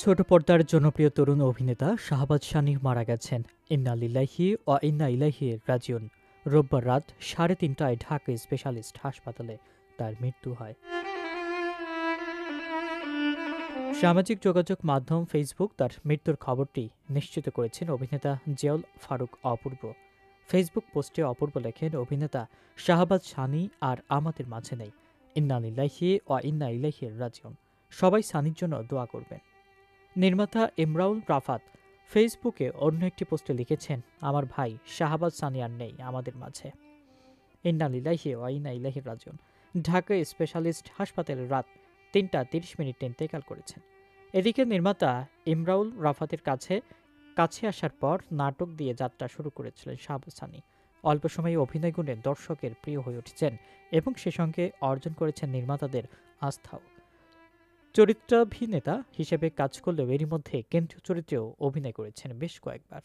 ছোট পর্দার জনপ্রিয় তরুণ অভিনেতা শাহবাজ শানি মারা গেছেন। ইন্না লিল্লাহি ওয়া ইন্না ইলাইহি রাজিউন। রোববার রাত 3:30টায় ঢাকা স্পেশালিস্ট হাসপাতালে তার মৃত্যু হয়। সামাজিক যোগাযোগ মাধ্যম ফেসবুক তার মৃত্যুর খবরটি নিশ্চিত করেছেন অভিনেতা জিয়াউল ফারুক অপূর্ব। ফেসবুক পোস্টে অপূর্ব লেখেন, অভিনেতা শাহবাজ শানি আর আমাদের মাঝে নেই। ইন্না লিল্লাহি ওয়া ইন্না ইলাইহি রাজিউন। সবাই সানির জন্য দোয়া করবেন। নির্মাতা ইমরাউল রাফাত ফেসবুকে অন্য একটি পোস্টে লিখেছেন, আমার ভাই শাহবাজ সানি আর নেই আমাদের মাঝে। ইন্না লিল্লাহি ওয়া ইন্না ইলাইহি রাজিউন। ঢাকা স্পেশালিস্ট হাসপাতালে রাত 3:30 ইন্তেকাল করেছেন। এদিকে নির্মাতা ইমরাউল রাফাতের কাছে আসার পর নাটক দিয়ে যাত্রা শুরু করেছিলেন শাহবাজ সানি। অল্প সময়ে অভিনয় গুণে দর্শকের প্রিয় হয়ে উঠেছেন এবং সে সঙ্গে অর্জন করেছেন নির্মাতাদের আস্থাও। চরিত্রাভিনেতা হিসেবে কাজ করলেও এরই মধ্যে কেন্দ্রীয় চরিত্রেও অভিনয় করেছেন বেশ কয়েকবার।